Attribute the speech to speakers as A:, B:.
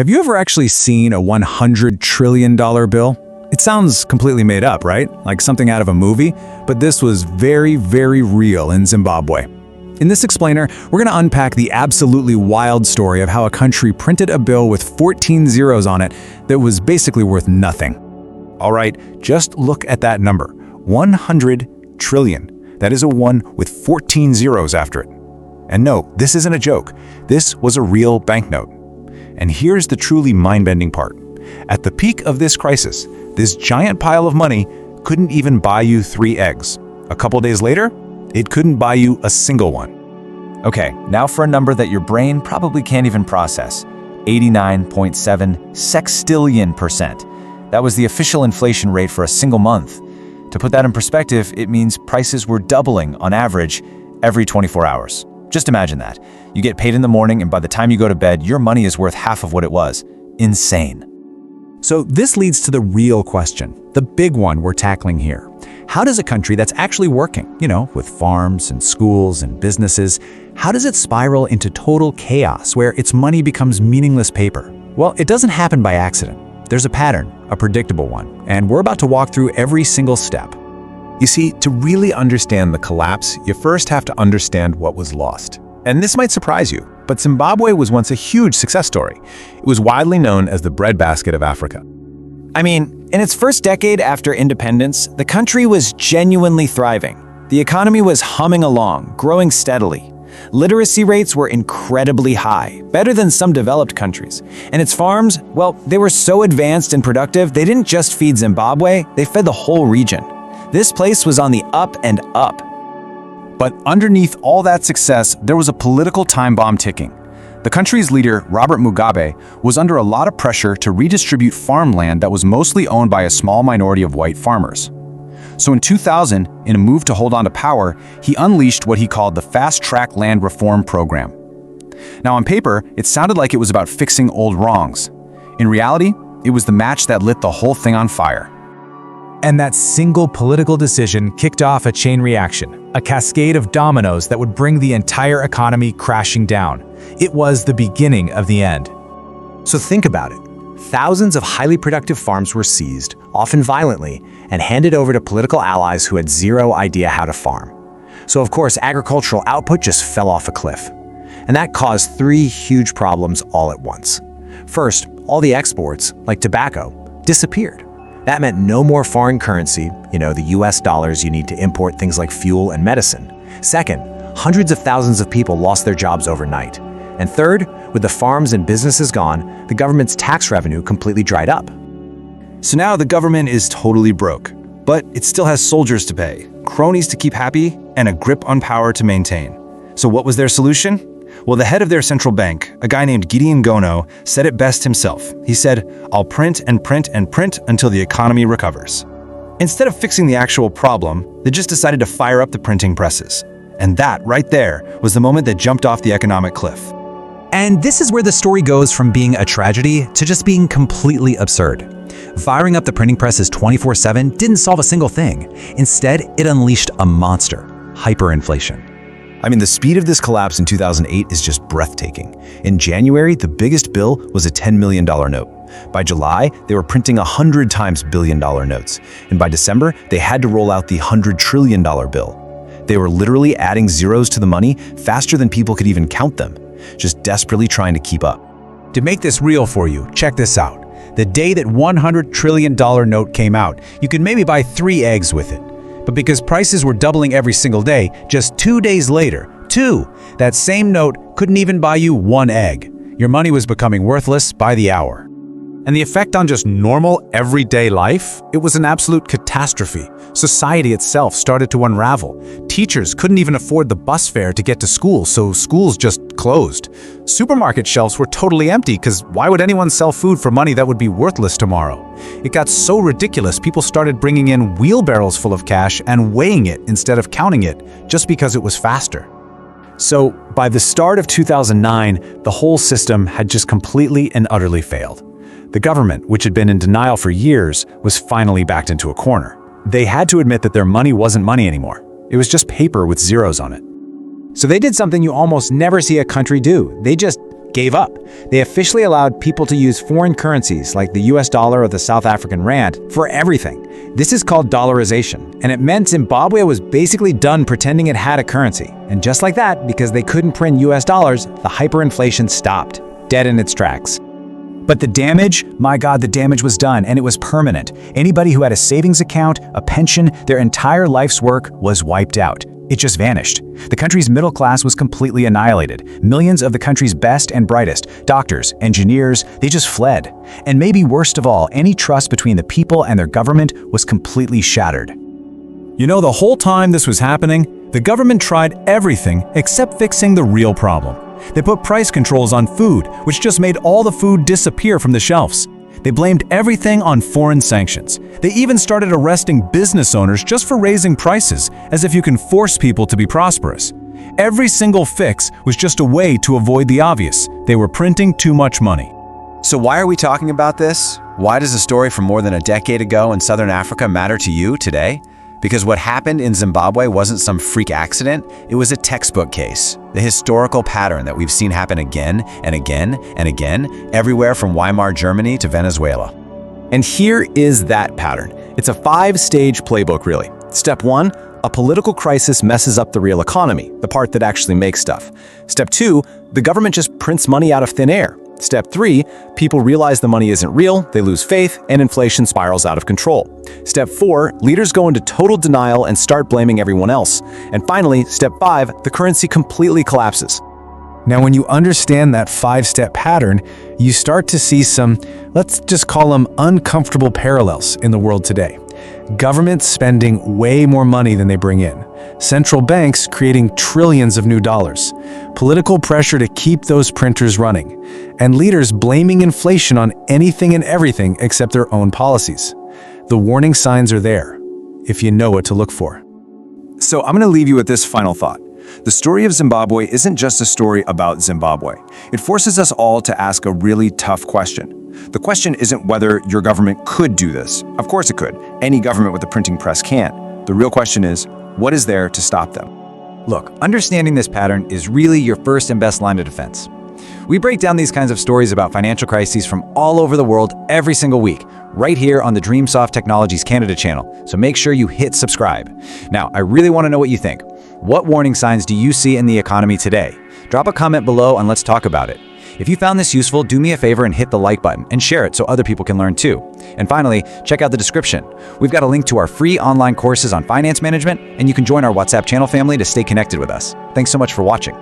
A: Have you ever actually seen a $100 trillion bill? It sounds completely made up, right? Like something out of a movie, but this was very, very real in Zimbabwe. In this explainer, we're going to unpack the absolutely wild story of how a country printed a bill with 14 zeros on it that was basically worth nothing. All right, just look at that number, 100 trillion. That is a 1 with 14 zeros after it. And no, this isn't a joke. This was a real banknote. And here's the truly mind-bending part. At the peak of this crisis, this giant pile of money couldn't even buy you 3 eggs. A couple days later, it couldn't buy you a single one.
B: Okay, now for a number that your brain probably can't even process. 89.7 sextillion percent. That was the official inflation rate for a single month. To put that in perspective, it means prices were doubling on average every 24 hours. Just imagine that. You get paid in the morning, and by the time you go to bed, your money is worth half of what it was. Insane.
A: So this leads to the real question, the big one we're tackling here. How does a country that's actually working, with farms and schools and businesses, how does it spiral into total chaos where its money becomes meaningless paper? Well, it doesn't happen by accident. There's a pattern, a predictable one, and we're about to walk through every single step.
C: You see, to really understand the collapse, you first have to understand what was lost. And this might surprise you, but Zimbabwe was once a huge success story. It was widely known as the breadbasket of Africa.
B: I mean, in its first decade after independence, the country was genuinely thriving. The economy was humming along, growing steadily. Literacy rates were incredibly high, better than some developed countries. And its farms, well, they were so advanced and productive, they didn't just feed Zimbabwe, they fed the whole region. This place was on the up and up.
A: But underneath all that success, there was a political time bomb ticking. The country's leader, Robert Mugabe, was under a lot of pressure to redistribute farmland that was mostly owned by a small minority of white farmers. So in 2000, in a move to hold on to power, he unleashed what he called the Fast-Track Land Reform Program. Now on paper, it sounded like it was about fixing old wrongs. In reality, it was the match that lit the whole thing on fire. And that single political decision kicked off a chain reaction, a cascade of dominoes that would bring the entire economy crashing down. It was the beginning of the end.
D: So think about it. Thousands of highly productive farms were seized, often violently, and handed over to political allies who had zero idea how to farm. So of course, agricultural output just fell off a cliff. And that caused 3 huge problems all at once. First, all the exports, like tobacco, disappeared. That meant no more foreign currency, the US dollars you need to import things like fuel and medicine. Second, hundreds of thousands of people lost their jobs overnight. And third, with the farms and businesses gone, the government's tax revenue completely dried up.
E: So now the government is totally broke, but it still has soldiers to pay, cronies to keep happy, and a grip on power to maintain. So what was their solution? Well, the head of their central bank, a guy named Domino, said it best himself. He said, "I'll print and print and print until the economy recovers." Instead of fixing the actual problem, they just decided to fire up the printing presses. And that, right there, was the moment that jumped off the economic cliff.
A: And this is where the story goes from being a tragedy to just being completely absurd. Firing up the printing presses 24/7 didn't solve a single thing. Instead, it unleashed a monster, hyperinflation.
C: I mean, the speed of this collapse in 2008 is just breathtaking. In January, the biggest bill was a $10 million note. By July, they were printing 100 times billion-dollar notes. And by December, they had to roll out the $100 trillion bill. They were literally adding zeros to the money faster than people could even count them, just desperately trying to keep up.
A: To make this real for you, check this out. The day that $100 trillion note came out, you could maybe buy 3 eggs with it. But because prices were doubling every single day, just 2 days later, that same note couldn't even buy you 1 egg. Your money was becoming worthless by the hour. And the effect on just normal, everyday life? It was an absolute catastrophe. Society itself started to unravel. Teachers couldn't even afford the bus fare to get to school, so schools just closed. Supermarket shelves were totally empty because why would anyone sell food for money that would be worthless tomorrow? It got so ridiculous, people started bringing in wheelbarrows full of cash and weighing it instead of counting it, just because it was faster. So, by the start of 2009, the whole system had just completely and utterly failed. The government, which had been in denial for years, was finally backed into a corner. They had to admit that their money wasn't money anymore. It was just paper with zeros on it. So they did something you almost never see a country do. They just
B: gave up. They officially allowed people to use foreign currencies like the US dollar or the South African rand for everything. This is called dollarization, and it meant Zimbabwe was basically done pretending it had a currency. And just like that, because they couldn't print US dollars, the hyperinflation stopped, dead in its tracks. But the damage, my God, the damage was done, and it was permanent. Anybody who had a savings account, a pension, their entire life's work was wiped out. It just vanished. The country's middle class was completely annihilated. Millions of the country's best and brightest, doctors, engineers, they just fled. And maybe worst of all, any trust between the people and their government was completely shattered.
A: You know, the whole time this was happening, the government tried everything except fixing the real problem. They put price controls on food, which just made all the food disappear from the shelves. They blamed everything on foreign sanctions. They even started arresting business owners just for raising prices, as if you can force people to be prosperous. Every single fix was just a way to avoid the obvious. They were printing too much money.
C: So why are we talking about this? Why does a story from more than a decade ago in Southern Africa matter to you today? Because what happened in Zimbabwe wasn't some freak accident, it was a textbook case. The historical pattern that we've seen happen again and again and again, everywhere from Weimar Germany to Venezuela.
B: And here is that pattern. It's a 5-stage playbook, really. Step 1, a political crisis messes up the real economy, the part that actually makes stuff. Step 2, the government just prints money out of thin air. Step 3, people realize the money isn't real, they lose faith, and inflation spirals out of control. Step 4, leaders go into total denial and start blaming everyone else. And finally, Step 5, the currency completely collapses.
A: Now, when you understand that 5-step pattern, you start to see some, let's just call them uncomfortable parallels in the world today. Governments spending way more money than they bring in. Central banks creating trillions of new dollars. Political pressure to keep those printers running. And leaders blaming inflation on anything and everything except their own policies. The warning signs are there, if you know what to look for.
B: So I'm going to leave you with this final thought. The story of Zimbabwe isn't just a story about Zimbabwe. It forces us all to ask a really tough question. The question isn't whether your government could do this. Of course it could. Any government with a printing press can. The real question is, what is there to stop them?
F: Look, understanding this pattern is really your first and best line of defense. We break down these kinds of stories about financial crises from all over the world every single week, right here on the Dreamsoft Technologies Canada channel, so make sure you hit subscribe. Now, I really want to know what you think. What warning signs do you see in the economy today? Drop a comment below and let's talk about it. If you found this useful, do me a favor and hit the like button and share it so other people can learn too. And finally, check out the description. We've got a link to our free online courses on finance management, and you can join our WhatsApp channel family to stay connected with us. Thanks so much for watching.